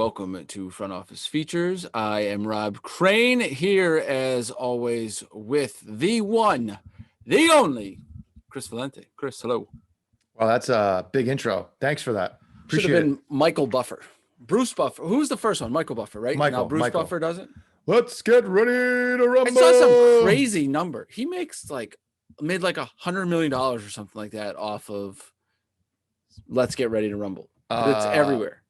welcome to Front Office Features. I am Rob Crane here, as always, with the one, the only, Chris Valente. Chris, hello. Well, that's a big intro. Thanks for that. Should have been Michael Buffer. Bruce Buffer. Who was the first one? Michael Buffer, right? Michael. Now Bruce Buffer does it. Let's get ready to rumble. I saw some crazy number. He made like $100 million or something like that off of Let's Get Ready to Rumble. It's everywhere.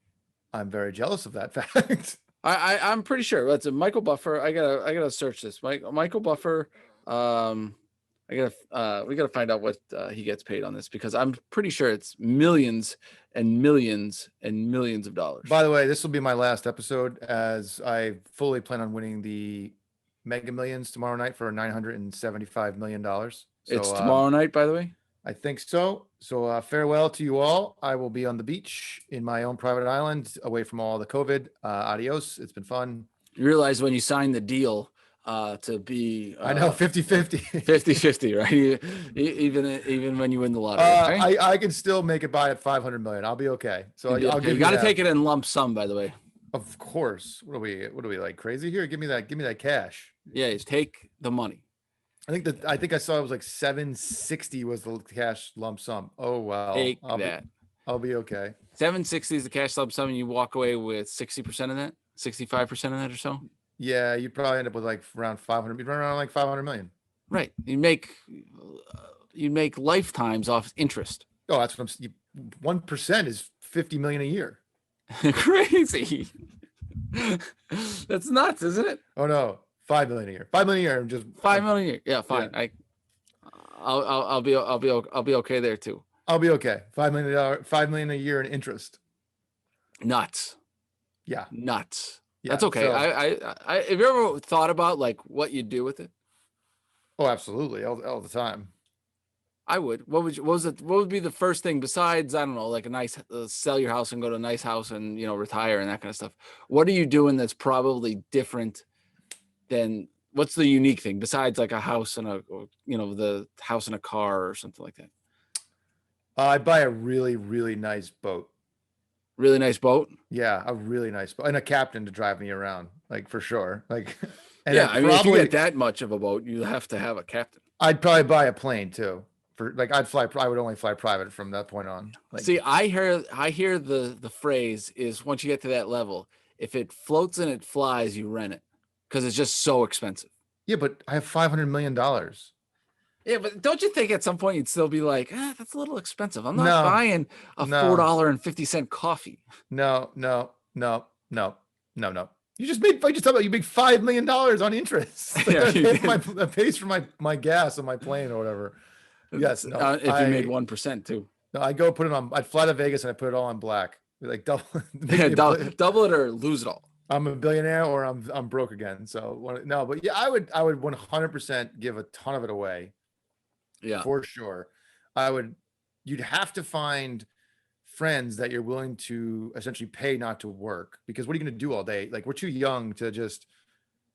I'm very jealous of that fact. I'm pretty sure that's a Michael Buffer. I gotta search this. Michael Buffer. We gotta find out what he gets paid on this, because I'm pretty sure it's millions and millions and millions of dollars. By the way, this will be my last episode, as I fully plan on winning the Mega Millions tomorrow night for $975 million. So, it's tomorrow night, by the way. I think so. So farewell to you all. I will be on the beach in my own private island, away from all the COVID. Adios. It's been fun. You realize when you signed the deal to be I know 50-50. 50-50, right? Even when you win the lottery. Right? I can still make it by at 500 million. I'll be okay. So I'll give you got to take it in lump sum, by the way. Of course. What are we like, crazy here? Give me that cash. Yeah, just take the money. I think I saw it was like 760 was the cash lump sum. Oh wow. Take I'll be okay. 760 is the cash lump sum, and you walk away with 60% of that, 65% of that or so. Yeah, you'd probably end up with like around 500. You'd run around like 500 million. Right. You make lifetimes off interest. Oh, that's what 1% is 50 million a year. Crazy. That's nuts, isn't it? Oh no, 5 million a year. 5 million a year. Just 5 million a year. Yeah, fine. Yeah. I'll be okay there too. I'll be okay. $5 million a year in interest. Nuts. Yeah. Nuts. Yeah, that's okay. So, I have you ever thought about like what you'd do with it? Oh, absolutely, all the time. I would. What would be the first thing besides, I don't know, like a nice sell your house and go to a nice house and retire and that kind of stuff? What are you doing that's probably different than, what's the unique thing besides like a house and the house and a car or something like that? I'd buy a really, really nice boat. Really nice boat? Yeah, a really nice boat, and a captain to drive me around, like for sure. Like, and yeah, I mean, if you get that much of a boat, you have to have a captain. I'd probably buy a plane too. For like, I would only fly private from that point on. Like, see, I hear the phrase is, once you get to that level, if it floats and it flies, you rent it, because it's just so expensive. Yeah, but I have $500 million. Yeah, but don't you think at some point you'd still be like, that's a little expensive. I'm not buying a $4.50 coffee. No. You just made $5 million on interest. Yeah, that pays for my gas on my plane or whatever. Yes. No, if you made 1% too. No, I'd fly to Vegas and I put it all on black. Like double it or lose it all. I'm a billionaire or I'm broke again. So no, but yeah, I would 100% give a ton of it away. Yeah, for sure. You'd have to find friends that you're willing to essentially pay not to work, because what are you going to do all day? Like, we're too young to just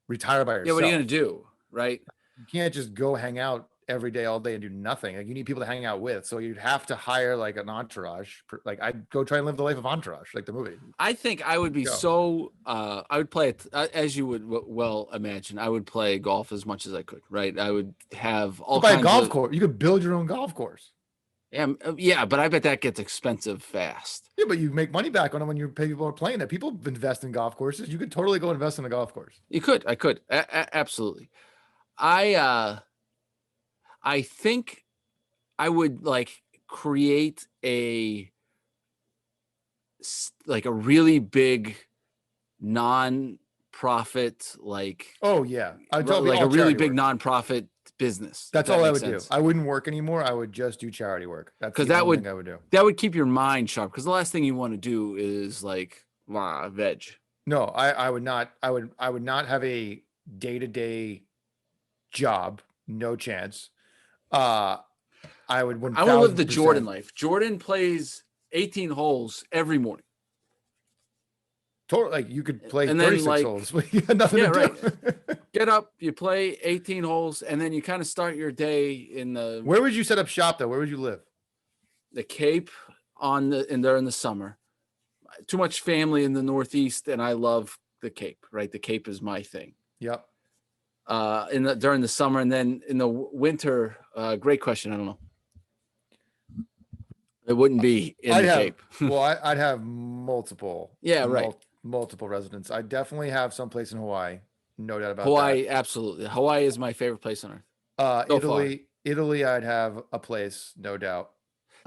retire by yourself. Yeah, what are you going to do? Right. You can't just go hang out every day, all day and do nothing. Like, you need people to hang out with. So you'd have to hire like an entourage. Like, I'd go try and live the life of Entourage, like the movie. I think I would be I would play it, as you would well imagine. I would play golf as much as I could, right? I would have all kinds of... buy a golf course. You could build your own golf course. Yeah, but I bet that gets expensive fast. Yeah, but you make money back on it when you pay people are playing it. People invest in golf courses. You could totally go invest in a golf course. You could. I could. Absolutely. I think I would like create a really big non-profit, like, oh yeah, like a really big non-profit business. That's all I would do. I wouldn't work anymore. I would just do charity work. That's the only thing I would do. That would keep your mind sharp, because the last thing you want to do is like veg. No, I would not. I would not have a day-to-day job. No chance. I would 1,000%. I want to live the Jordan life. Jordan plays 18 holes every morning. Totally, like you could play 36 holes, but you had nothing to do. Get up, you play 18 holes, and then you kind of start your day in the... Where would you set up shop though? Where would you live? The Cape during the summer. too much family in the Northeast, and I love the Cape. Right, the Cape is my thing. Yep. During the summer, and then in the winter. Great question. I don't know. It wouldn't be in I'd the have, Cape. well, I'd have multiple. Yeah, right. Multiple residents. I definitely have someplace in Hawaii. No doubt about Hawaii, absolutely. Hawaii is my favorite place on earth. that. So far. Italy, I'd have a place, no doubt.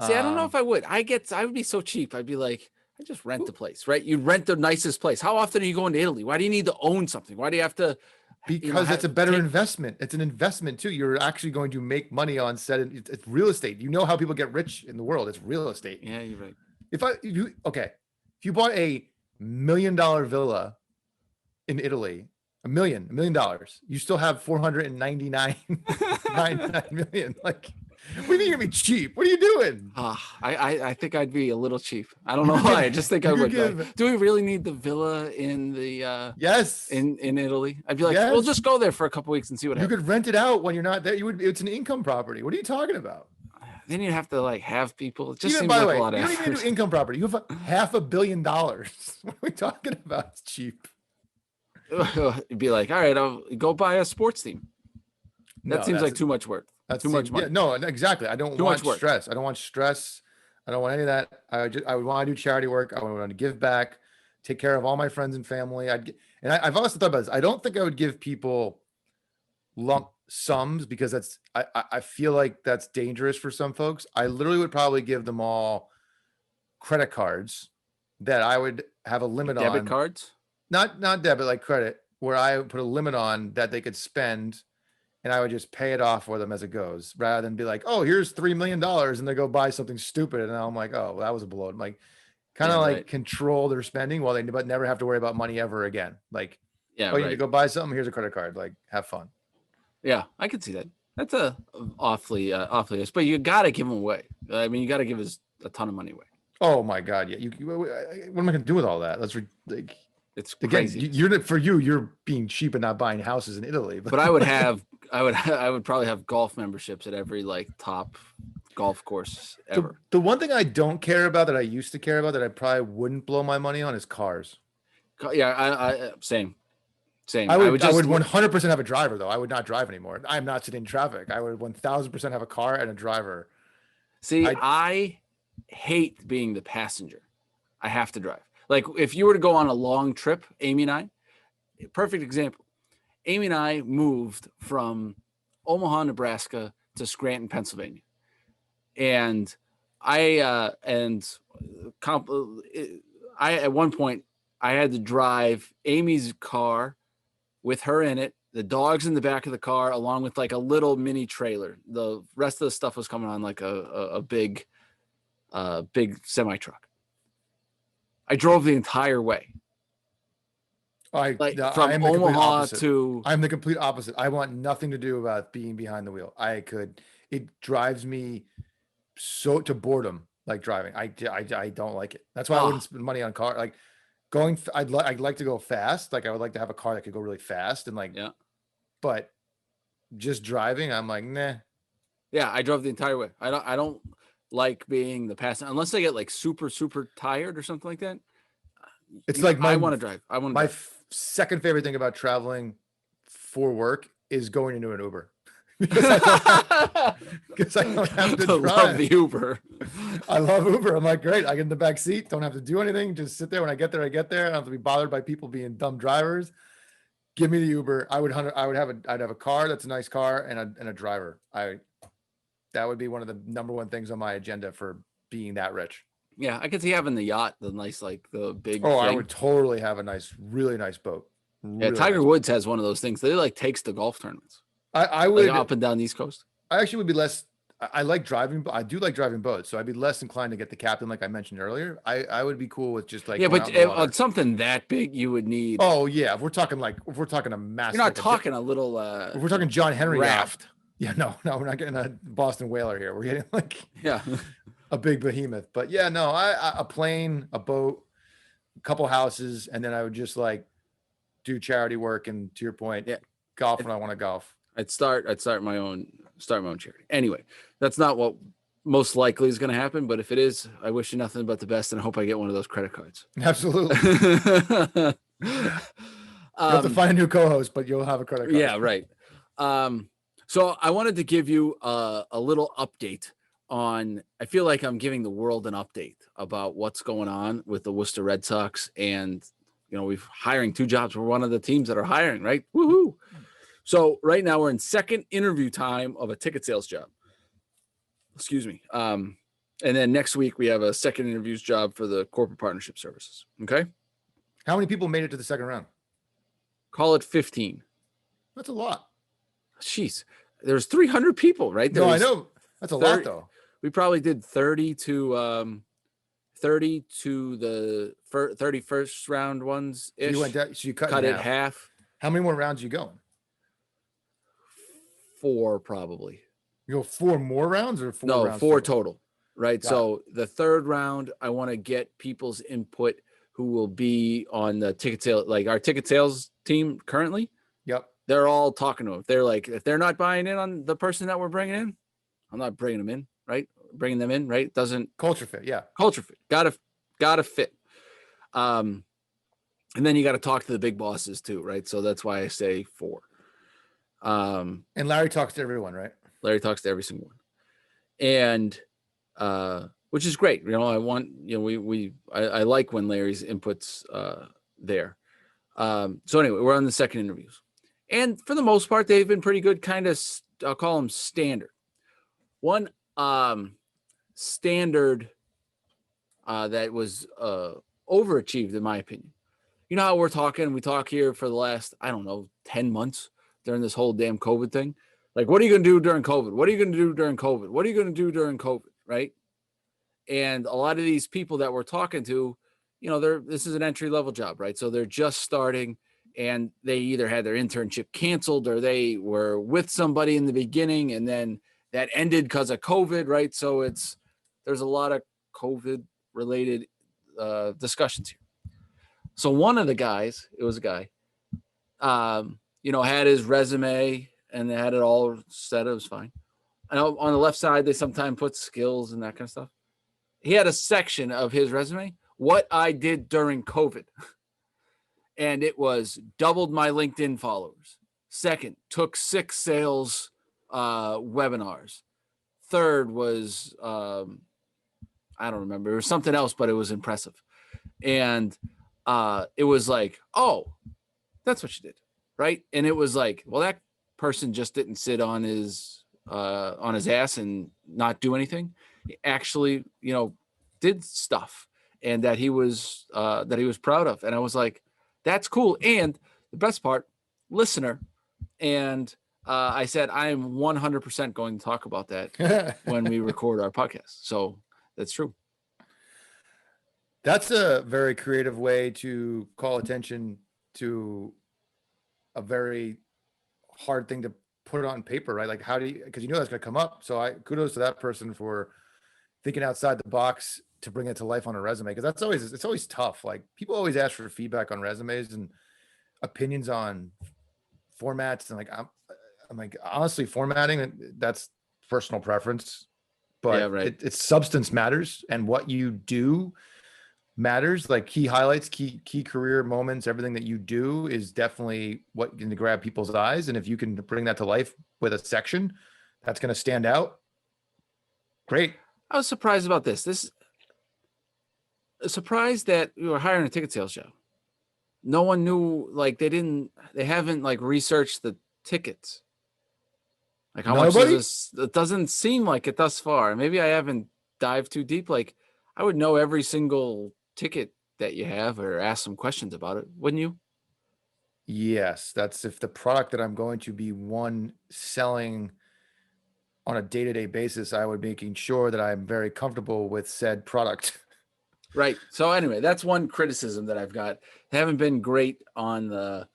See, I don't know if I would. I would be so cheap. I'd be like, I just rent the place, right? You rent the nicest place. How often are you going to Italy? Why do you need to own something? Why do you have to? Because it's a better investment. It's an investment too. You're actually going to make money on set. It's real estate. You know how people get rich in the world. It's real estate. Yeah, you're right. If you bought $1 million villa in Italy, $1 million, you still have 499 million. Like, what do you mean you're gonna be cheap? What are you doing? I think I'd be a little cheap. I don't know why. I just think I would. Do we really need the villa in the yes in Italy? I'd be like, we'll just go there for a couple weeks and see what happens. You could rent it out when you're not there. It's an income property. What are you talking about? Then you have to like have people. It just Even, seems by the like way, a lot of you don't effort. even do income property. You have $500 million. What are we talking about? It's cheap. You'd be like, all right, I'll go buy a sports team. That seems like too much work. That's too much money. Yeah, no, exactly. I don't want stress. I don't want stress. I don't want any of that. I would want to do charity work. I would want to give back, take care of all my friends and family. I've also thought about this. I don't think I would give people lump sums because I feel like that's dangerous for some folks. I literally would probably give them all credit cards that I would have a limit on. Debit cards? Not debit, like credit, where I would put a limit on that they could spend, and I would just pay it off for them as it goes, rather than be like, oh, here's $3 million, and they go buy something stupid, and I'm like, oh, well, that was a blow. Like, kind of control their spending while but never have to worry about money ever again. Like, you need to go buy something. Here's a credit card. Like, have fun. Yeah, I could see that. That's a awfully, but you got to give them away. I mean, you got to give us a ton of money away. Oh my God, yeah. What am I going to do with all that? That's like. It's crazy. Again, you're being cheap and not buying houses in Italy. But I would probably have golf memberships at every like top golf course ever. The one thing I don't care about that I used to care about that I probably wouldn't blow my money on is cars. Yeah, I same. I would 100% have a driver though. I would not drive anymore. I'm not sitting in traffic. I would 1000% have a car and a driver. See, I hate being the passenger. I have to drive. Like if you were to go on a long trip, Amy and I, perfect example. Amy and I moved from Omaha, Nebraska to Scranton, Pennsylvania. And I at one point I had to drive Amy's car with her in it, the dogs in the back of the car, along with like a little mini trailer. The rest of the stuff was coming on like a big semi truck. I drove the entire way. From Omaha to. I'm the complete opposite. I want nothing to do about being behind the wheel. It drives me so to boredom, like driving. I don't like it. That's why I wouldn't spend money on car. Like going, I'd like to go fast. Like I would like to have a car that could go really fast and like, yeah. But just driving, I'm like, nah. Yeah, I drove the entire way. I don't like being the passenger unless I get like super tired or something like that. It's like I want to drive. My second favorite thing about traveling for work is going into an Uber because I don't have to drive. Love the Uber. I love Uber. I'm like, great. I get in the back seat. Don't have to do anything. Just sit there. When I get there, I get there. I don't have to be bothered by people being dumb drivers. Give me the Uber. I'd have a car that's a nice car and a driver. That would be one of the number one things on my agenda for being that rich. Yeah, I could see having the yacht, the nice, like the big. Oh, thing. I would totally have a really nice boat. Yeah, Tiger Woods has one of those things. They like takes the golf tournaments. I would like up and down the East Coast. I actually would be less. I like driving. I do like driving boats, so I'd be less inclined to get the captain, like I mentioned earlier. I would be cool with just like but something that big, you would need. Oh yeah, if we're talking a massive. You're not talking a little. If we're talking John Henry raft. Yacht. Yeah, no, we're not getting a Boston whaler here. We're getting like a big behemoth. But yeah, no, a plane, a boat, a couple houses, and then I would just like do charity work. And to your point, golf when I want to golf. I'd start my own charity. Anyway, that's not what most likely is going to happen. But if it is, I wish you nothing but the best, and I hope I get one of those credit cards. Absolutely. You have to find a new co-host, but you'll have a credit card. Yeah, right. So I wanted to give you a little update on, I feel like I'm giving the world an update about what's going on with the Worcester Red Sox. And, we've hiring 2 jobs. We're one of the teams that are hiring, right? Woohoo. So right now we're in second interview time of a ticket sales job. Excuse me. And then next week we have a second interviews job for the corporate partnership services. Okay. How many people made it to the second round? Call it 15. That's a lot. Jeez. There's 300 people, right? No, I know. That's a lot though. We probably did 30 to the 31st round ones ish. You went down, so you cut it half. How many more rounds are you going? 4 probably. You go 4 more rounds or 4 rounds? 4 total. Right. So the third round, I want to get people's input who will be on the ticket sale, like our ticket sales team currently. Yep. They're all talking to them. They're like, if they're not buying in on the person that we're bringing in, I'm not bringing them in. Right. Bringing them in. Right. Doesn't culture fit. Yeah. Culture fit. Gotta fit. And then you got to talk to the big bosses too. Right. So that's why I say 4. And Larry talks to everyone, right? Larry talks to every single one. And, which is great. I want, I like when Larry's inputs, there. So anyway, we're on the second interviews, and for the most part, they've been pretty good. Kind of, I'll call them standard. One, standard, that was, overachieved in my opinion. You know how we talk here for the last, 10 months during this whole damn COVID thing. Like, what are you going to do during COVID? What are you going to do during COVID? What are you going to do during COVID? Right. And a lot of these people that we're talking to, this is an entry level job, right? So they're just starting, and they either had their internship canceled or they were with somebody in the beginning and then that ended because of COVID, right? So there's a lot of COVID related discussions here. So one of the guys, it was a guy, had his resume and they had it all set. It was fine. And on the left side, they sometimes put skills and that kind of stuff. He had a section of his resume, what I did during COVID. And it was doubled my LinkedIn followers. Second, took 6 sales webinars. Third was, I don't remember. It was something else, but it was impressive. And it was like, oh, that's what you did, right? And it was like, well, that person just didn't sit on his ass and not do anything. He actually, did stuff, and that he was proud of. And I was like, that's cool. And the best part, listener. And I said, I am 100% going to talk about that when we record our podcast. So that's true. That's a very creative way to call attention to a very hard thing to put on paper, right? Like, how do you, because that's going to come up. So kudos to that person for thinking outside the box to bring it to life on a resume. Cause it's always tough. Like, people always ask for feedback on resumes and opinions on formats. And like, I'm like, honestly, formatting, that's personal preference, but yeah, right. It's substance matters, and what you do matters. Like, key highlights, key career moments, everything that you do is definitely what going to grab people's eyes. And if you can bring that to life with a section that's going to stand out, great. I was surprised about this. Surprised that we were hiring a ticket sales job. No one knew, like, they haven't like researched the tickets. Like, how much is this? It doesn't seem like it thus far. Maybe I haven't dived too deep. Like, I would know every single ticket that you have or ask some questions about it, wouldn't you? Yes, that's if the product that I'm going to be selling on a day-to-day basis, I would be making sure that I'm very comfortable with said product. Right. So anyway, that's one criticism that I've got. They haven't been great on the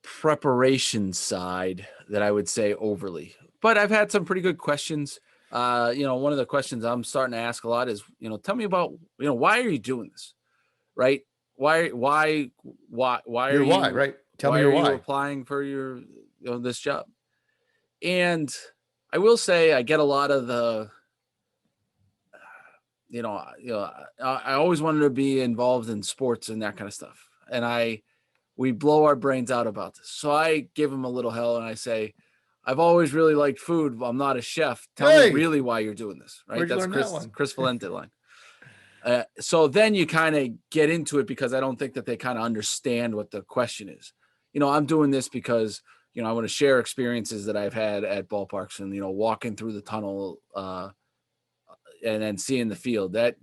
preparation side, that I would say overly, but I've had some pretty good questions. One of the questions I'm starting to ask a lot is, tell me about, why are you doing this? Right. Why are you, right? Tell me your why. Are you applying for this job? And I will say I get a lot of the, I always wanted to be involved in sports and that kind of stuff. And we blow our brains out about this. So I give him a little hell and I say, I've always really liked food. But I'm not a chef. Tell me really why you're doing this. Right. Where'd you That's learn that one? Chris Valente line. So then you kind of get into it because I don't think that they kind of understand what the question is. I'm doing this because, I want to share experiences that I've had at ballparks and, walking through the tunnel and then seeing the field that,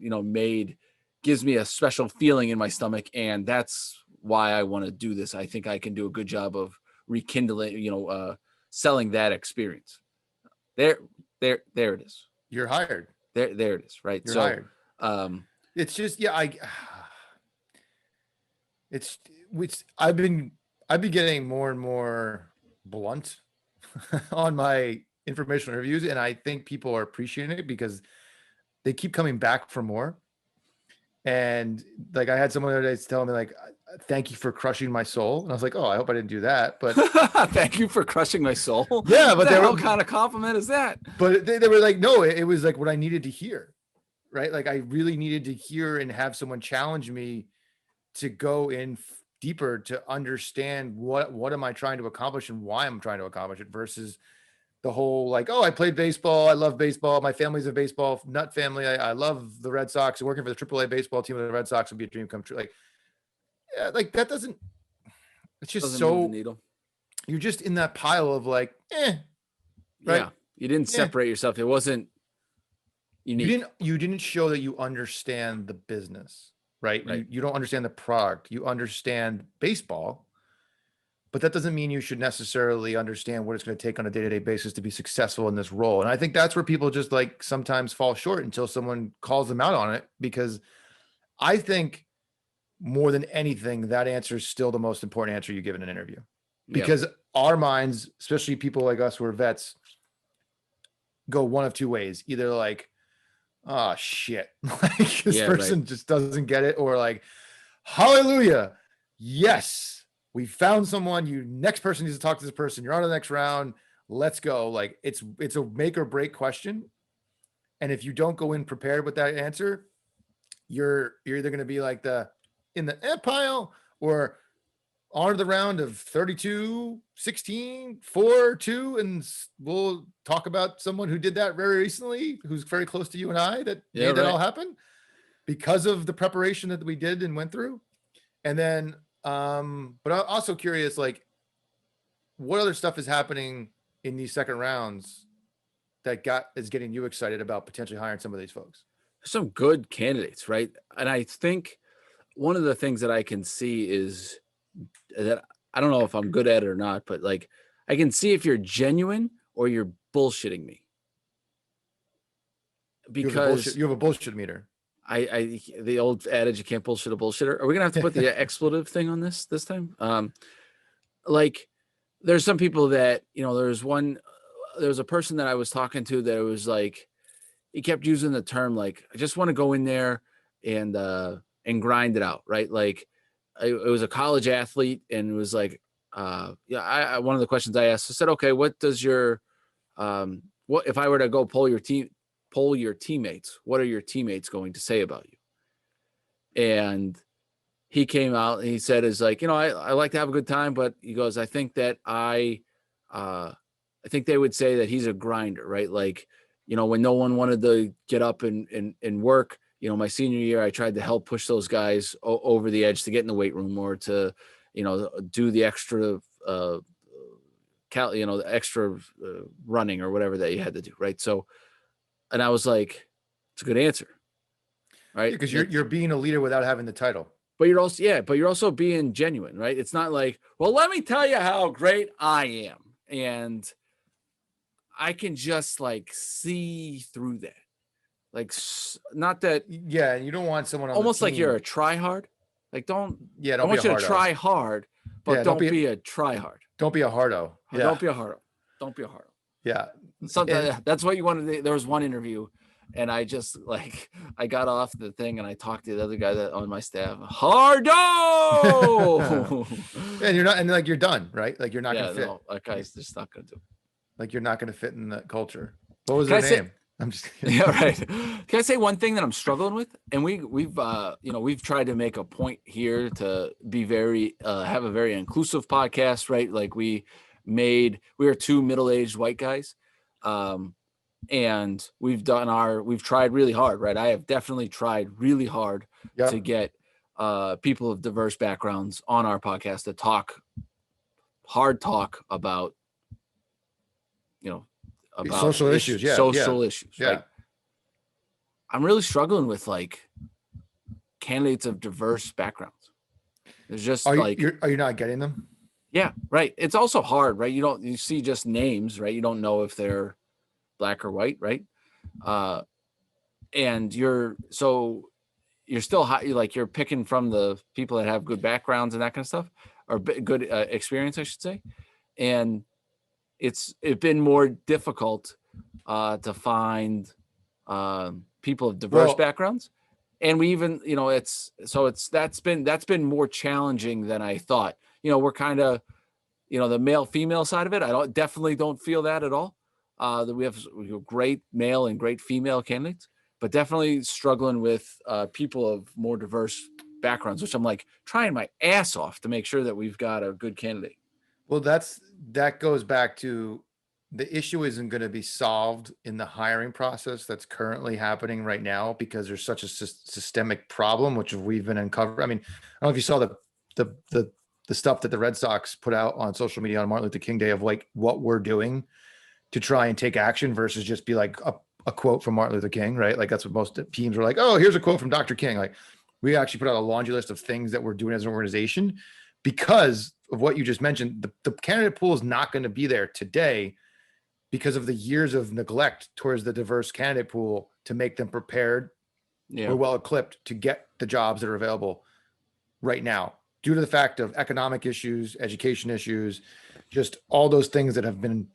gives me a special feeling in my stomach. And that's why I want to do this. I think I can do a good job of rekindling, selling that experience. There it is. You're hired. There it is. Right. You're hired. It's just, I've been getting more and more blunt on my informational interviews. And I think people are appreciating it because they keep coming back for more. And like, I had someone the other day telling me like, thank you for crushing my soul. And I was like, oh, I hope I didn't do that. But thank you for crushing my soul. Yeah. But what kind of compliment is that? But they were like, no, it was like what I needed to hear. Right. Like I really needed to hear and have someone challenge me to go in deeper to understand what am I trying to accomplish and why I'm trying to accomplish it versus the whole like, oh, I played baseball. I love baseball. My family's a baseball nut family. I love the Red Sox. Working for the AAA baseball team of the Red Sox would be a dream come true. Like, yeah, like that doesn't, it's just doesn't so move the needle. You're just in that pile of like, right? Yeah. You didn't separate yourself. It wasn't unique. You didn't show that you understand the business, right? You don't understand the product. You understand baseball, but that doesn't mean you should necessarily understand what it's going to take on a day-to-day basis to be successful in this role. And I think that's where people just like sometimes fall short until someone calls them out on it, because I think more than anything, that answer is still the most important answer you give in an interview, because our minds, especially people like us who are vets, go one of two ways. Either like, oh shit, like this person just doesn't get it, or like, hallelujah, yes, we found someone. You next person needs to talk to this person. You're on to the next round. Let's go. Like it's a make or break question. And if you don't go in prepared with that answer, you're either going to be like in the pile or on the round of 32, 16, 4, 2. And we'll talk about someone who did that very recently, who's very close to you and I, that made that all happen because of the preparation that we did and went through. And then, but I'm also curious, like what other stuff is happening in these second rounds that is getting you excited about potentially hiring some of these folks? Some good candidates, right? And I think one of the things that I can see is that I don't know if I'm good at it or not, but like I can see if you're genuine or you're bullshitting me. Because you have a bullshit meter. The old adage, you can't bullshit a bullshitter. Are we gonna have to put the expletive thing on this time? Like there's some people that, there was a person that I was talking to that was like, he kept using the term like, I just want to go in there and grind it out, right? Like it was a college athlete, and it was like, one of the questions I asked, I said, okay, what does your, what if I were to go poll your teammates, what are your teammates going to say about you? And he came out and he said, is like, I like to have a good time, but he goes, I think that I think they would say that he's a grinder, right? Like, when no one wanted to get up and work, my senior year, I tried to help push those guys over the edge to get in the weight room or to, do the extra, the extra running or whatever that you had to do. Right. So, and I was like, it's a good answer. Right. Because you're being a leader without having the title. But you're also being genuine, right? It's not like, well, let me tell you how great I am. And I can just like see through that. Like, not that. Yeah. You don't want someone almost like you're a try hard. Like, I want you to try hard, but don't be a try hard. Don't be a hardo. Yeah. Don't be a hardo. Don't be a hardo. Yeah. That's what you wanted to. There was one interview, and I just like, I got off the thing and I talked to the other guy that on my staff, hardo. And you're not, and like, you're done, right? Like you're not going to fit. No, that guy's just not going to do. Like you're not going to fit in that culture. What was her name? I'm just kidding. Yeah, right. Can I say one thing that I'm struggling with? And we've tried to make a point here to be very have a very inclusive podcast, right? Like we are two middle-aged white guys. And we've tried really hard, right? I have definitely tried really hard to get people of diverse backgrounds on our podcast to talk about, about social issues. Social issues, right? I'm really struggling with like candidates of diverse backgrounds. There's just are you not getting them? Yeah, right. It's also hard, right? You see just names, right? You don't know if they're black or white, right? And you're still you're picking from the people that have good backgrounds and that kind of stuff, or good experience, I should say. And it's been more difficult to find people of diverse backgrounds. And we even, that's been more challenging than I thought. We're kind of, the male female side of it. I definitely don't feel that at all. That we have great male and great female candidates, but definitely struggling with people of more diverse backgrounds, which I'm like trying my ass off to make sure that we've got a good candidate. Well, that goes back to the issue isn't going to be solved in the hiring process that's currently happening right now because there's such a systemic problem, which we've been uncovering. I mean, I don't know if you saw the stuff that the Red Sox put out on social media on Martin Luther King Day of like what we're doing to try and take action versus just be like a quote from Martin Luther King, right? Like that's what most teams are like, oh, here's a quote from Dr. King. Like we actually put out a laundry list of things that we're doing as an organization because of what you just mentioned. The candidate pool is not going to be there today because of the years of neglect towards the diverse candidate pool to make them prepared or well equipped to get the jobs that are available right now due to the fact of economic issues, education issues, just all those things that have been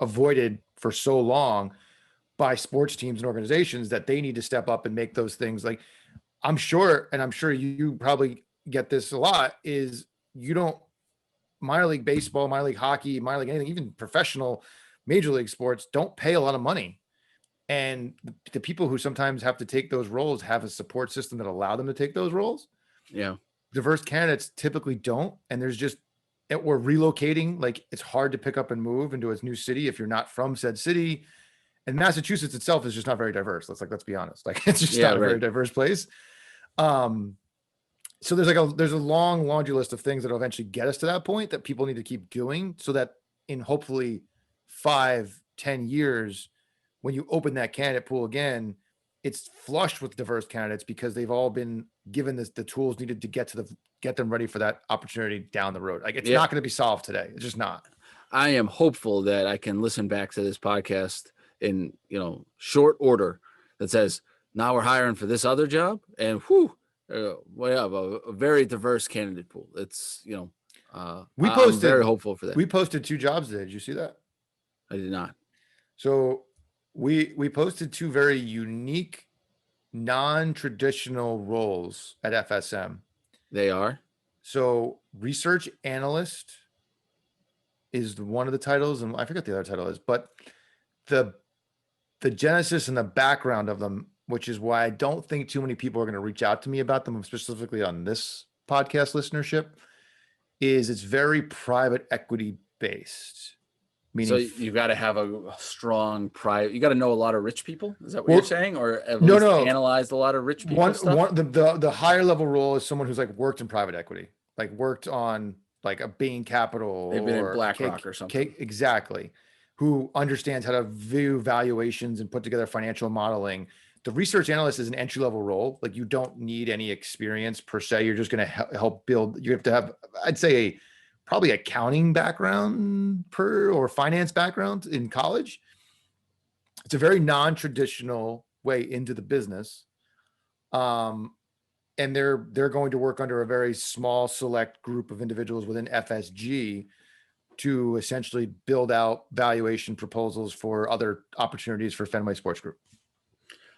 avoided for so long by sports teams and organizations that they need to step up and make those things. Like I'm sure you probably get this a lot is minor league baseball, minor league hockey, minor league anything, even professional major league sports don't pay a lot of money. And the people who sometimes have to take those roles have a support system that allow them to take those roles. Yeah. Diverse candidates typically don't. And there's just, we're relocating. Like it's hard to pick up and move into a new city if you're not from said city. And Massachusetts itself is just not very diverse. Let's be honest. Like it's just not a very diverse place. So there's a long laundry list of things that will eventually get us to that point that people need to keep doing so that in hopefully 5-10 years, when you open that candidate pool again, it's flushed with diverse candidates because they've all been given the tools needed to get them ready for that opportunity down the road. Like it's not going to be solved today. It's just not. I am hopeful that I can listen back to this podcast in, short order that says, now we're hiring for this other job and we have a very diverse candidate pool. It's, I'm very hopeful for that. We posted 2 jobs today. Did you see that? I did not. So we posted 2 very unique, non-traditional roles at FSM. They are. So research analyst is one of the titles, and I forget the other title is, but the genesis and the background of them, which is why I don't think too many people are going to reach out to me about them, specifically on this podcast listenership, is it's very private equity based. Meaning, so you got to have a strong private. You got to know a lot of rich people. Is that what you're saying, or at least analyzed a lot of rich people? The higher level role is someone who's like worked in private equity, like worked on like a Bain Capital. They've been in BlackRock or something. Exactly. Who understands how to view valuations and put together financial modeling. The research analyst is an entry level role. Like you don't need any experience per se. You're just going to help build. You have to have, I'd say, probably accounting background or finance background in college. It's a very non-traditional way into the business. And they're going to work under a very small select group of individuals within FSG to essentially build out valuation proposals for other opportunities for Fenway Sports Group.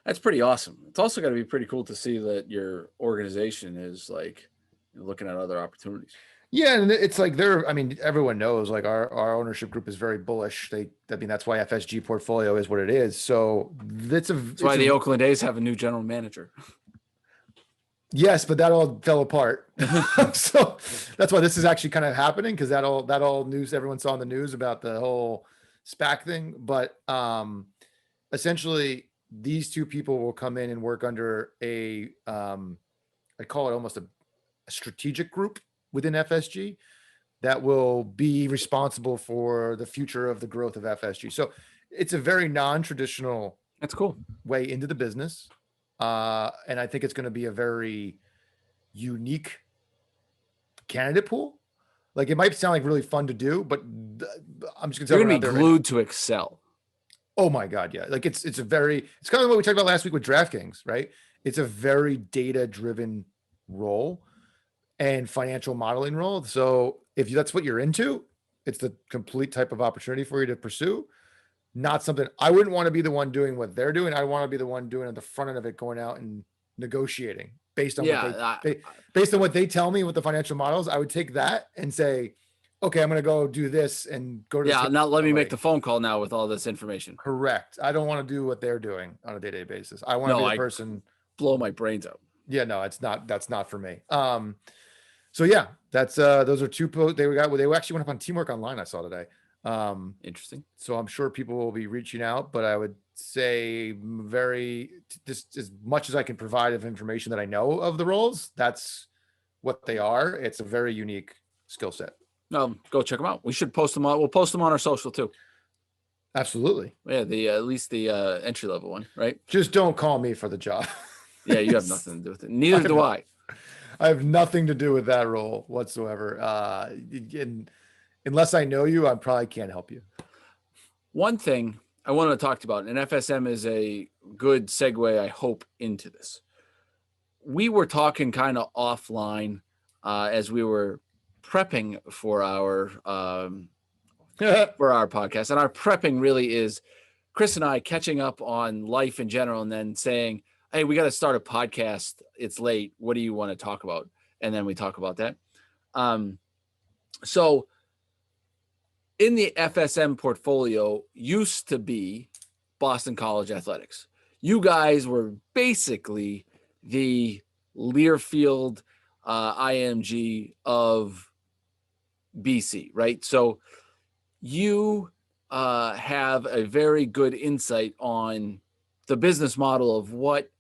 That's pretty awesome. It's also got to be pretty cool to see that your organization is like looking at other opportunities. Yeah, and it's like I mean, everyone knows like our ownership group is very bullish. I mean, that's why FSG portfolio is what it is. So That's why the Oakland A's have a new general manager. Yes, but that all fell apart. So that's why this is actually kind of happening, because that all news everyone saw in the news about the whole SPAC thing. But essentially, these two people will come in and work under I call it almost a strategic group within FSG that will be responsible for the future of the growth of FSG. So it's a very non-traditional That's cool way into the business. And I think it's going to be a very unique candidate pool. Like, it might sound like really fun to do, but I'm just You're going to be glued to Excel. Oh my God. Yeah. Like it's kind of what we talked about last week with DraftKings, right? It's a very data driven role and financial modeling role. So if that's what you're into, it's the complete type of opportunity for you to pursue. Not something I wouldn't want to be the one doing what they're doing. I want to be the one doing at the front end of it, going out and negotiating based on based on what they tell me with the financial models. I would take that and say, okay, I'm going to go do this and go to now let me make the phone call now with all this information. Correct. I don't want to do what they're doing on a day-to-day basis. I want to be the person. Blow my brains out. Yeah, no, that's not for me. So yeah, that's those are two posts they actually went up on Teamwork Online, I saw today. Interesting. So I'm sure people will be reaching out, but I would say just as much as I can provide of information that I know of the roles, that's what they are. It's a very unique skill set. Go check them out. We should post them on. We'll post them on our social too. Absolutely. Yeah, at least the entry level one, right? Just don't call me for the job. Yeah, you have nothing to do with it. Neither do I. I have nothing to do with that role whatsoever. Unless I know you, I probably can't help you. One thing I wanted to talk about, and FSM is a good segue, I hope, into this. We were talking kind of offline as we were prepping for our podcast, and our prepping really is Chris and I catching up on life in general, and then saying, "Hey, we got to start a podcast. It's late. What do you want to talk about?" And then we talk about that. So in the FSM portfolio used to be Boston College Athletics. You guys were basically the Learfield IMG of BC, right? So you have a very good insight on the business model of what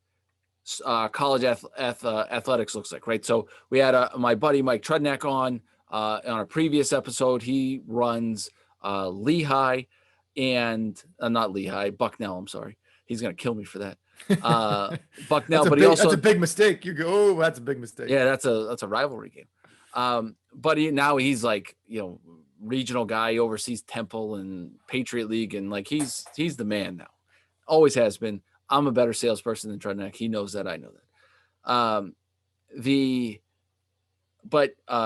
college athletics looks like, right? So we had my buddy Mike Trudneck on a previous episode. He runs Lehigh and not Lehigh, Bucknell. I'm sorry. He's going to kill me for that. Bucknell, but that's a big mistake. You go, oh, that's a big mistake. Yeah, that's a rivalry game. But he's like, regional guy, oversees Temple and Patriot League, and like he's the man now. Always has been. I'm a better salesperson than Trudneck. He knows that. I know that.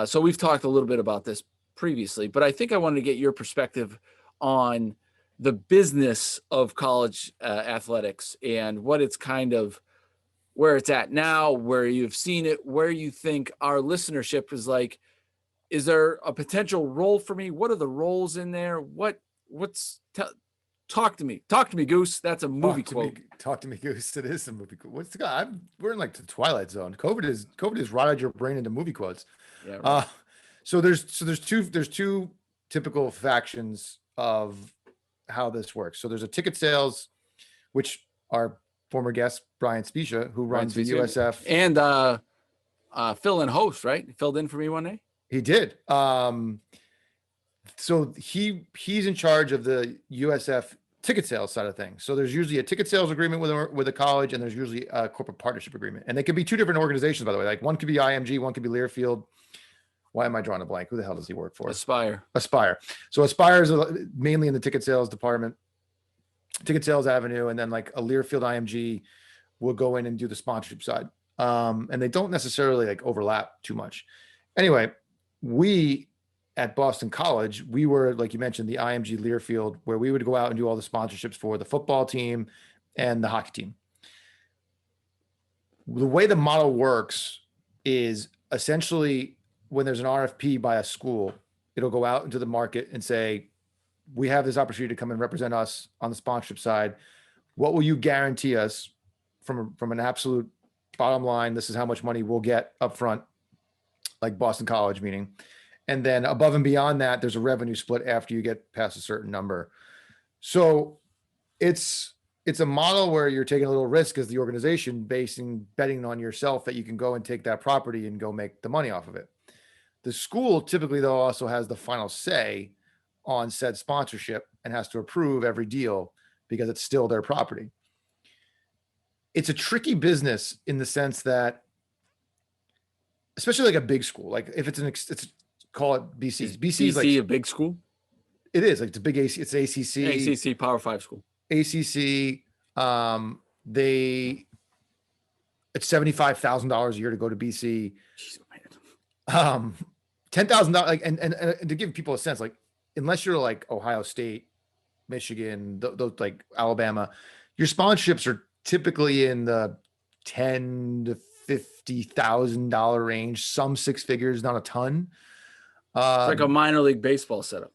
So we've talked a little bit about this previously, but I think I wanted to get your perspective on the business of college athletics and what it's kind of, where it's at now, where you've seen it, where you think our listenership is like, is there a potential role for me? What are the roles in there? Talk to me, Goose. That's a movie quote. Talk to me, Goose. It is a movie quote. What's the guy? We're in like the Twilight Zone. COVID has rotted your brain into movie quotes. Yeah. Right. So there's two typical factions of how this works. So there's a ticket sales, which our former guest Brian Specia, who runs the USF and fill-in host, right? He filled in for me one day. He did. So he's in charge of the USF ticket sales side of things. So there's usually a ticket sales agreement with a college, and there's usually a corporate partnership agreement. And they could be two different organizations, by the way. Like one could be IMG, one could be Learfield. Why am I drawing a blank? Who the hell does he work for? Aspire. So Aspire is mainly in the ticket sales department, ticket sales avenue, and then like a Learfield IMG will go in and do the sponsorship side. And they don't necessarily like overlap too much. Anyway, we at Boston College, we were, like you mentioned, the IMG Learfield, where we would go out and do all the sponsorships for the football team and the hockey team. The way the model works is essentially when there's an RFP by a school, it'll go out into the market and say, we have this opportunity to come and represent us on the sponsorship side. What will you guarantee us from an absolute bottom line? This is how much money we'll get up front, like Boston College meaning. And then above and beyond that, there's a revenue split after you get past a certain number. So it's a model where you're taking a little risk as the organization, betting on yourself that you can go and take that property and go make the money off of it. The school typically, though, also has the final say on said sponsorship and has to approve every deal because it's still their property. It's a tricky business in the sense that, especially like a big school, like if it's call it BC. BC is like a big school. It is like it's a big AC. It's ACC. ACC Power 5 school. ACC. It's $75,000 a year to go to BC. Jeez, man. $10,000. Like, and to give people a sense, like, unless you're like Ohio State, Michigan, those like Alabama, your sponsorships are typically in the $10,000 to $50,000 range. Some six figures, not a ton. It's like a minor league baseball setup.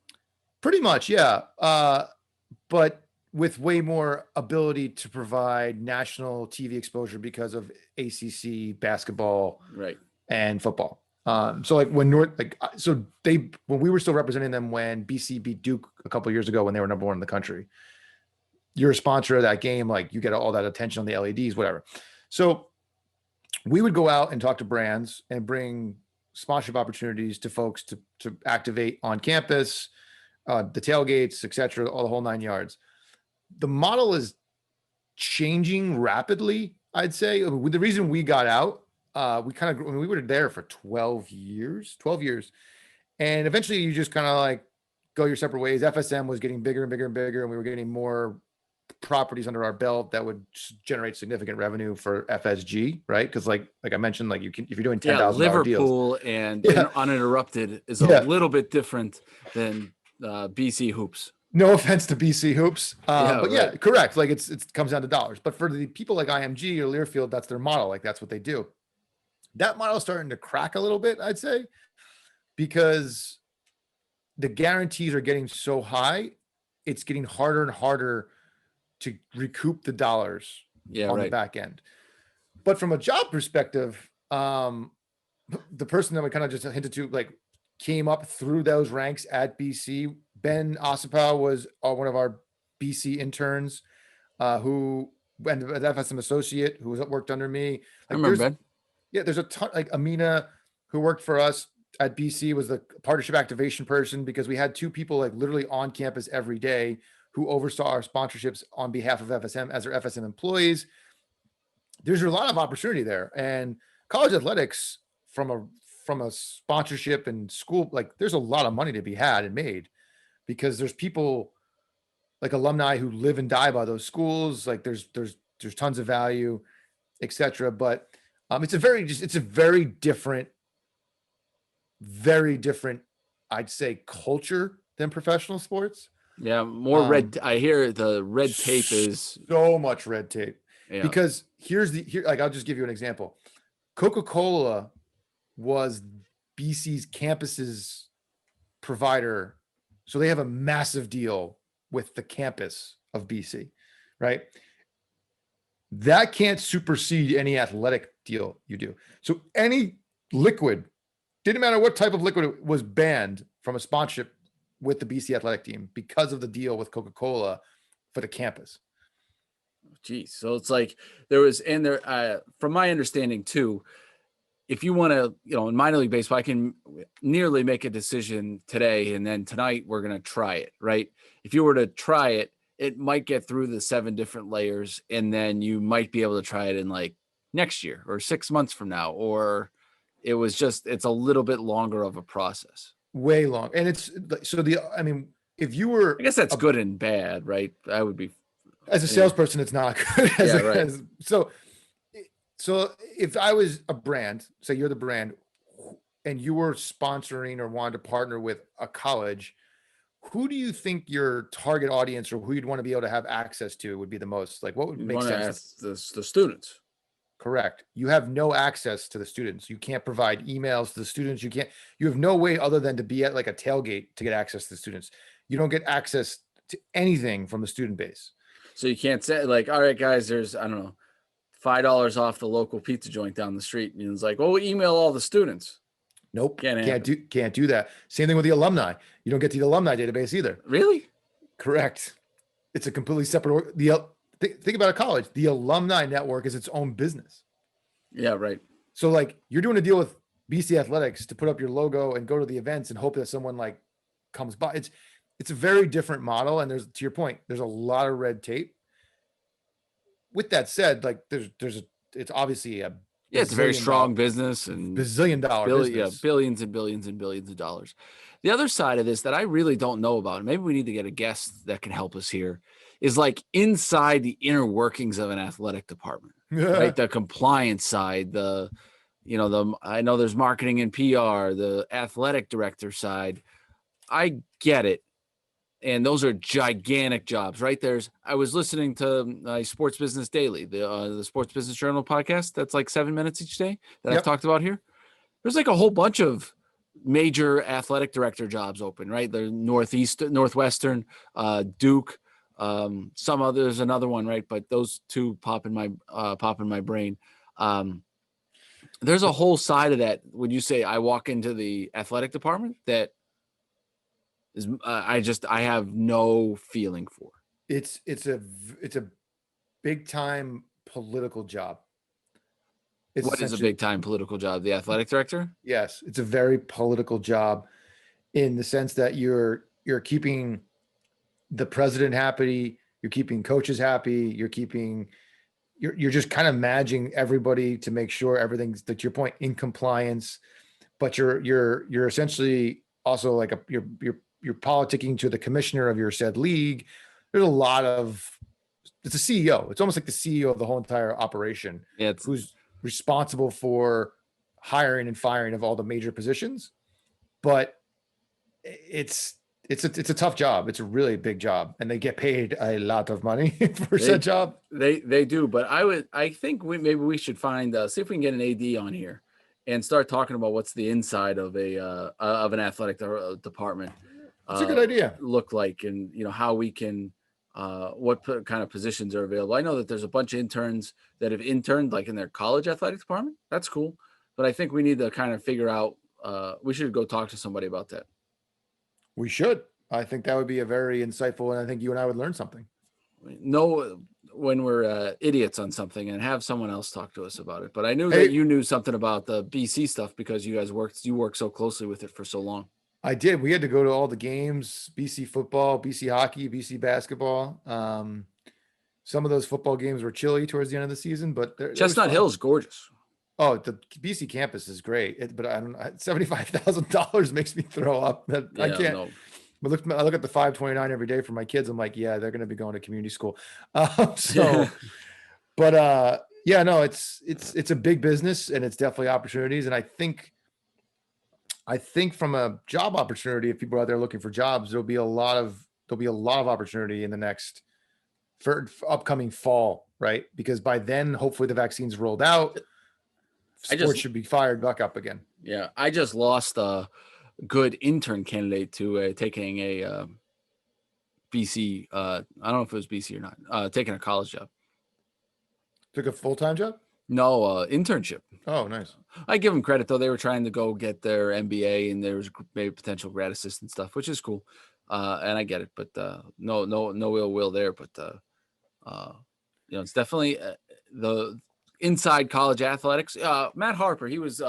Pretty much, yeah. But with way more ability to provide national TV exposure because of ACC basketball, right, and football. So like when we were still representing them when BC beat Duke a couple of years ago when they were number one in the country. You're a sponsor of that game, like you get all that attention on the LEDs, whatever. So we would go out and talk to brands and bring sponsorship opportunities to folks to activate on campus, the tailgates, etc., all the whole 9 yards. The model is changing rapidly, I'd say. The reason we got out, we were there for 12 years, and eventually you just kind of like go your separate ways. FSM was getting bigger and bigger and bigger, and we were getting more properties under our belt that would generate significant revenue for FSG, right? Because like I mentioned, like if you're doing $10,000 Liverpool deals, and Uninterrupted is a little bit different than BC Hoops. No offense to BC Hoops, but yeah, right. Correct. Like it comes down to dollars. But for the people like IMG or Learfield, that's their model. Like that's what they do. That model is starting to crack a little bit, I'd say, because the guarantees are getting so high, it's getting harder and harder to recoup the dollars on the back end. But from a job perspective, the person that we kind of just hinted to, like, came up through those ranks at BC. Ben Ossipow was one of our BC interns, who went an FSM associate who worked under me. Like, I remember Ben. Yeah, there's a ton. Like Alina, who worked for us at BC, was the partnership activation person because we had two people like literally on campus every day who oversaw our sponsorships on behalf of FSM as their FSM employees. There's a lot of opportunity there, and college athletics from a sponsorship and school, like there's a lot of money to be had and made because there's people like alumni who live and die by those schools. Like there's tons of value, etc. But it's a very different, I'd say, culture than professional sports. Yeah, more red. I hear the red tape is so much red tape. Yeah. Because like I'll just give you an example. Coca-Cola was BC's campus's provider, so they have a massive deal with the campus of BC, right? That can't supersede any athletic deal you do. So any liquid, didn't matter what type of liquid, was banned from a sponsorship with the BC athletic team because of the deal with Coca-Cola for the campus. Geez. So it's like there was, and there, from my understanding too, if you want to, in minor league baseball, I can nearly make a decision today, and then tonight we're going to try it, right? If you were to try it, it might get through the 7 different layers, and then you might be able to try it in like next year or 6 months from now, or it's a little bit longer of a process. Way long. And if you were, I guess that's good and bad, right? I would be, as a salesperson, it's not good. So if I was a brand, say you're the brand, and you were sponsoring or wanted to partner with a college, who do you think your target audience or who you'd want to be able to have access to would be the most? Like, what would make sense? The students. Correct. You have no access to the students. You can't provide emails to the students. You have no way other than to be at like a tailgate to get access to the students. You don't get access to anything from the student base. So you can't say like, all right, guys, there's, I don't know, $5 off the local pizza joint down the street. And it's like, well, we email all the students. Nope. Can't do that. Same thing with the alumni. You don't get to the alumni database either. Really? Correct. It's a completely separate. Think about a college. The alumni network is its own business. Yeah, right. So like you're doing a deal with BC Athletics to put up your logo and go to the events and hope that someone like comes by. It's a very different model. And to your point, there's a lot of red tape. With that said, like it's obviously it's a very strong business and bazillion-dollar business. Yeah, billions and billions and billions of dollars. The other side of this that I really don't know about, maybe we need to get a guest that can help us here, is like inside the inner workings of an athletic department, right? The compliance side, I know there's marketing and PR, the athletic director side. I get it. And those are gigantic jobs, right? I was listening to Sports Business Daily, the Sports Business Journal podcast. That's like 7 minutes each day that I've talked about here. There's like a whole bunch of major athletic director jobs open, right? The Northwestern, Duke, some others, another one, right? But those two pop in my brain. There's a whole side of that. Would you say I walk into the athletic department that is I have no feeling for? It's a big time political job. What is a big time political job? The athletic director? Yes, it's a very political job in the sense that you're keeping the president happy, you're keeping coaches happy, you're just kind of managing everybody to make sure everything's, to your point, in compliance. But you're essentially also like you're politicking to the commissioner of your said league. There's it's a CEO. It's almost like the CEO of the whole entire operation. Yeah, who's responsible for hiring and firing of all the major positions. But it's a tough job. It's a really big job, and they get paid a lot of money for said job. They do, but I think maybe we should find see if we can get an AD on here and start talking about what's the inside of an athletic department. That's a good idea. Look like, and how we can what kind of positions are available. I know that there's a bunch of interns that have interned like in their college athletic department. That's cool, but I think we need to kind of figure out. We should go talk to somebody about that. We should. I think that would be a very insightful, and I think you and I would learn something. Know when we're idiots on something and have someone else talk to us about it. But I knew that you knew something about the BC stuff because you guys worked so closely with it for so long. I did. We had to go to all the games, BC football, BC hockey, BC basketball. Some of those football games were chilly towards the end of the season, but Chestnut Hill is gorgeous. Oh, the BC campus is great, but I don't know. $75,000 makes me throw up. I can't. No. I look at the 529 every day for my kids. I'm like, yeah, they're going to be going to community school. It's a big business, and it's definitely opportunities. And I think from a job opportunity, if people are out there looking for jobs, there'll be a lot of opportunity in the next for upcoming fall, right? Because by then, hopefully the vaccine's rolled out. Sports should be fired back up again. Yeah. I just lost a good intern candidate to taking a BC. I don't know if it was BC or not, taking a college job. Took a full-time job? No, internship. Oh, nice. I give them credit though. They were trying to go get their MBA, and there was maybe potential grad assistant stuff, which is cool. And I get it, but no ill will there. But it's definitely the inside college athletics. Matt Harper, he was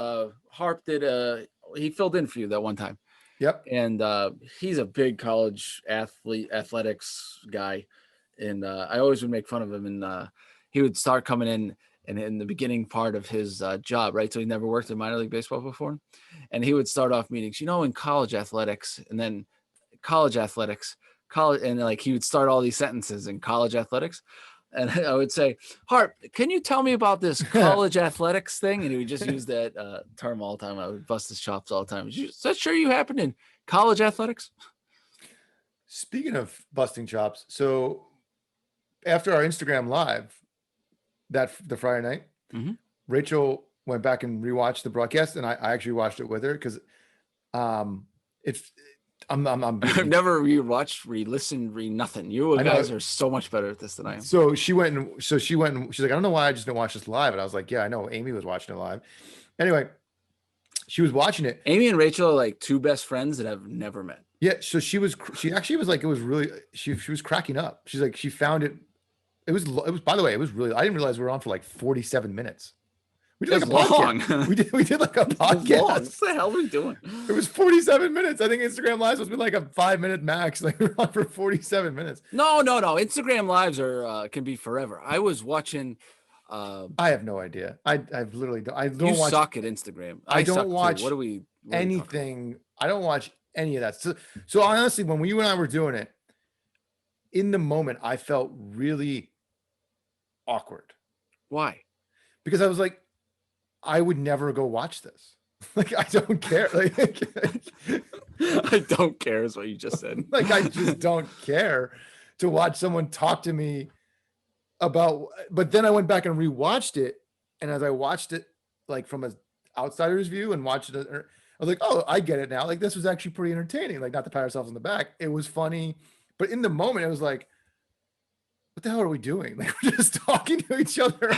he filled in for you that one time. Yep. And he's a big college athletics guy, and I always would make fun of him, and he would start coming in. And in the beginning part of his job, right? So he never worked in minor league baseball before. And he would start off meetings, in college athletics, and then college athletics, and like he would start all these sentences in college athletics. And I would say, Hart, can you tell me about this college athletics thing? And he would just use that term all the time. I would bust his chops all the time. Is that sure you happened in college athletics? Speaking of busting chops, so after our Instagram live, the Friday night, Rachel went back and rewatched the broadcast, and I actually watched it with her because it's I'm I've never rewatched, re-listened, nothing. You guys are so much better at this than I am. So she went and she's like, I don't know why I just didn't watch this live. And I was like, yeah, I know. Amy was watching it live. Anyway, she was watching it. Amy and Rachel are like two best friends that I've never met. Yeah. So she actually was like, it was really, she was cracking up. She's like, she found it. It was, by the way, it was really, I didn't realize we were on for like 47 minutes. We did like a long. Podcast. We did like a podcast. What the hell are we doing? It was 47 minutes. I think Instagram Lives was like a 5-minute max. Like we're on for 47 minutes. No. Instagram Lives are can be forever. I was watching. I have no idea. I've literally I don't you watch. Suck at Instagram. I don't watch. What do we? Anything. I don't watch any of that. So honestly, when you and I were doing it, in the moment, I felt really awkward. Why? Because I was like, I would never go watch this. Like, I don't care. Like, I don't care is what you just said. Like, I just don't care to watch someone talk to me about, but then I went back and rewatched it. And as I watched it, like from an outsider's view and watched it, I was like, oh, I get it now. Like, this was actually pretty entertaining. Like, not to pat ourselves on the back. It was funny. But in the moment, it was like, what the hell are we doing? Like, we're just talking to each other.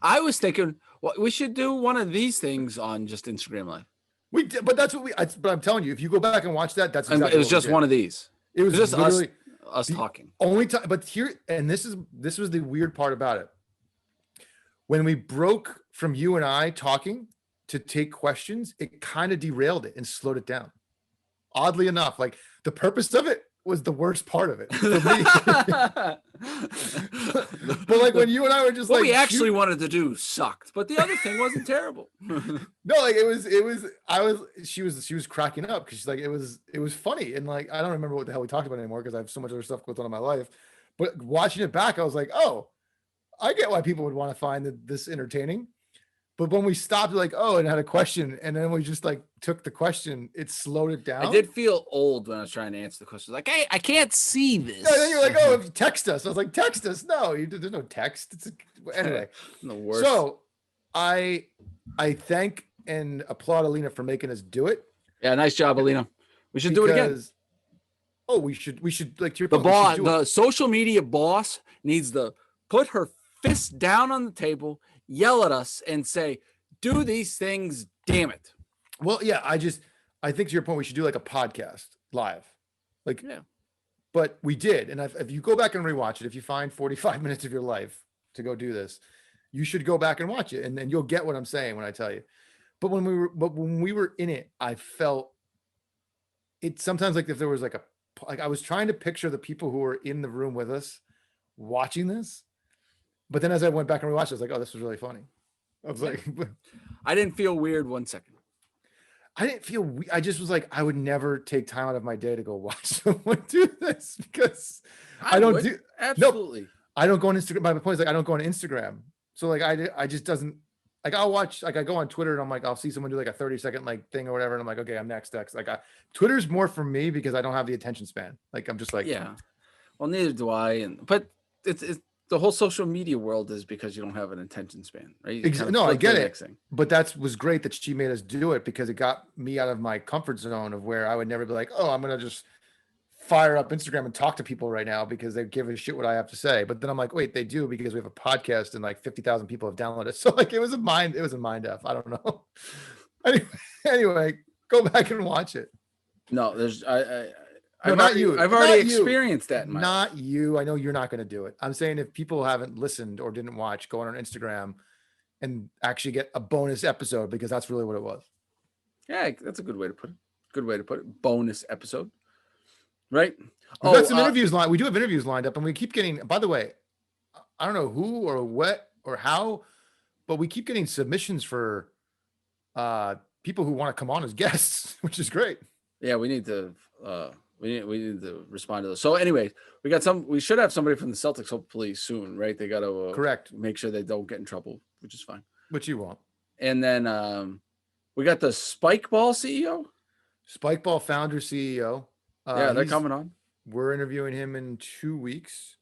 I was thinking, well, we should do one of these things on just Instagram Live. We did, but that's what but I'm telling you, if you go back and watch that, that's exactly it was just one of these. It was just us talking. Only time, but here, and this was the weird part about it. When we broke from you and I talking to take questions, it kind of derailed it and slowed it down. Oddly enough, like the purpose of it was the worst part of it for me. But like when you and I were just what we actually wanted to do sucked, but the other thing wasn't terrible. No, like she was cracking up because she's like, it was funny. And like, I don't remember what the hell we talked about anymore because I have so much other stuff going on in my life. But watching it back, I was like, oh, I get why people would want to find this entertaining. But when we stopped, like, oh, and had a question, and then we just like took the question, it slowed it down. I did feel old when I was trying to answer the question. Like, hey, I can't see this. Yeah, then you're like, oh, text us. I was like, text us. No, there's no text. Anyway. The worst. So I thank and applaud Alina for making us do it. Yeah, nice job, Alina. We should do it again. Oh, we should like to your the boss, the social media boss needs to put her fist down on the table, yell at us and say, do these things, damn it. Well, yeah, I think to your point, we should do like a podcast live. Like, yeah. But we did. And if you go back and rewatch it, if you find 45 minutes of your life to go do this, you should go back and watch it. And then you'll get what I'm saying when I tell you. But when we were in it, I felt it sometimes like if there was like I was trying to picture the people who were in the room with us watching this. But then as I went back and rewatched, I was like, oh, this was really funny. I was like, I didn't feel weird 1 second. I didn't feel, I just was like, I would never take time out of my day to go watch someone do this because I don't do. Absolutely. No, I don't go on Instagram. My point is like, I don't go on Instagram. So like, I just doesn't, like I'll watch, like I go on Twitter and I'm like, I'll see someone do like a 30-second like thing or whatever. And I'm like, okay, I'm next. Like Twitter's more for me because I don't have the attention span. Like, I'm just like, yeah, well, neither do I. But it's the whole social media world is because you don't have an attention span, right? No, I get it. But that was great that she made us do it because it got me out of my comfort zone of where I would never be like, oh, I'm going to just fire up Instagram and talk to people right now because they give a shit what I have to say. But then I'm like, wait, they do because we have a podcast and like 50,000 people have downloaded it. So like, it was a mind F. I don't know. Anyway, go back and watch it. No, there's, you. I've already experienced that. Not you. I know you're not going to do it. I'm saying if people haven't listened or didn't watch, go on our Instagram and actually get a bonus episode because that's really what it was. Yeah, that's a good way to put it. Bonus episode, right? We've got some interviews lined. We do have interviews lined up, and we keep getting. By the way, I don't know who or what or how, but we keep getting submissions for people who want to come on as guests, which is great. Yeah, we need to. We need to respond to those. So anyway, we should have somebody from the Celtics hopefully soon, right? They got to correct, make sure they don't get in trouble, which is fine. Which you won't. And then we got the Spike Ball CEO. Spike Ball founder CEO. Yeah, they're coming on. We're interviewing him in 2 weeks.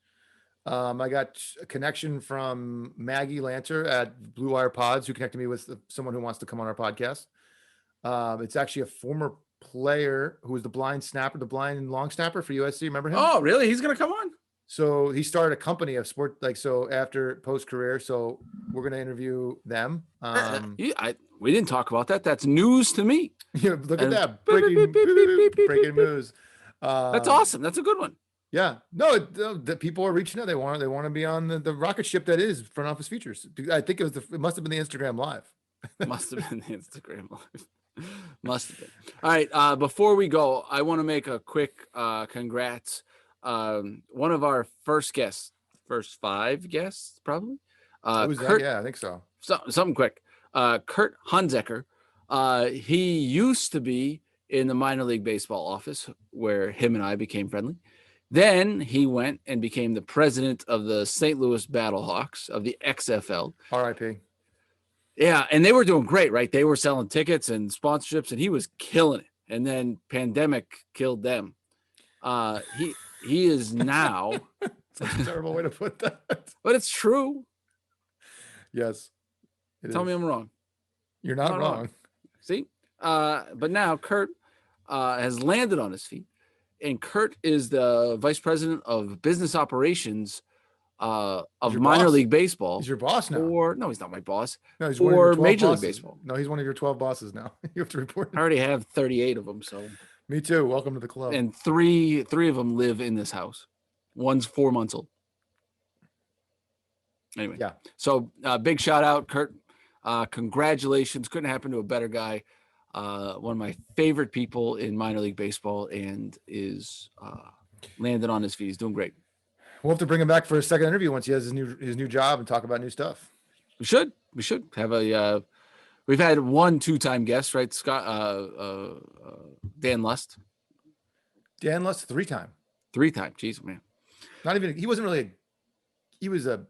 I got a connection from Maggie Lanter at Blue Wire Pods, who connected me with someone who wants to come on our podcast. It's actually a former player who was the blind and long snapper for USC. Remember him? Oh, really? He's going to come on? So he started a company of sport, so after post career. So we're going to interview them. We didn't talk about that. That's news to me. Yeah, look at that. Breaking news. That's awesome. That's a good one. Yeah, no, the people are reaching out. They want to be on the rocket ship that is Front Office Features. I think it must have been the Instagram Live. Must have been the Instagram Live. Must have been. All right. Before we go, I want to make a quick congrats. One of our first 5 guests, probably. Who's Kurt, that? Yeah, I think so. Something quick. Kurt Hunzecker. He used to be in the minor league baseball office where him and I became friendly. Then he went and became the president of the St. Louis Battlehawks of the XFL. RIP. Yeah, and they were doing great, right? They were selling tickets and sponsorships, and he was killing it. And then pandemic killed them. He is now. That's a terrible way to put that. But it's true. Yes. Tell me I'm wrong. You're not wrong. See? But now Kurt has landed on his feet. And Kurt is the vice president of business operations of minor league baseball. He's your boss now. No, he's not my boss. No, he's or Major League Baseball. No, he's one of your 12 bosses now. You have to report. I already have 38 of them. So me too. Welcome to the club. And three of them live in this house. One's 4 months old. Anyway, yeah. So big shout out, Kurt. Congratulations. Couldn't happen to a better guy. One of my favorite people in minor league baseball, and is landed on his feet. He's doing great. We'll have to bring him back for a second interview once he has his new job and talk about new stuff. We should have a. We've had 1 2-time guest, right? Scott, Dan Lust. Dan Lust 3-time. 3-time. Jeez, man. Not even. He wasn't really. He was an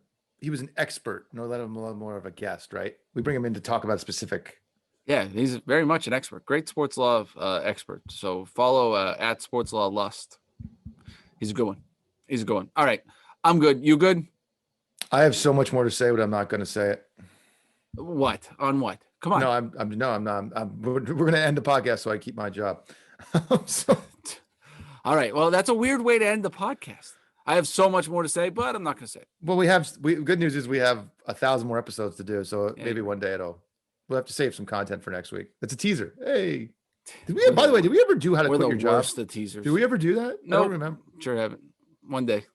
expert. No, let him a lot more of a guest, right? We bring him in to talk about a specific. Yeah, he's very much an expert. Great sports law expert. So follow at Sports Law Lust. He's a good one. All right, I'm good. You good? I have so much more to say, but I'm not going to say it. What? On what? Come on. No, I'm not. We're going to end the podcast so I keep my job. All right. Well, that's a weird way to end the podcast. I have so much more to say, but I'm not going to say it. Well, good news is we have 1,000 more episodes to do. So maybe one day we'll have to save some content for next week. It's a teaser. Hey, by the way, did we ever do how to quit your job? The teasers. Did we ever do that? No, I don't remember. Sure haven't. One day.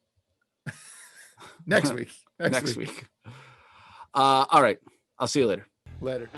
Next week. Next week. All right. I'll see you later. Later.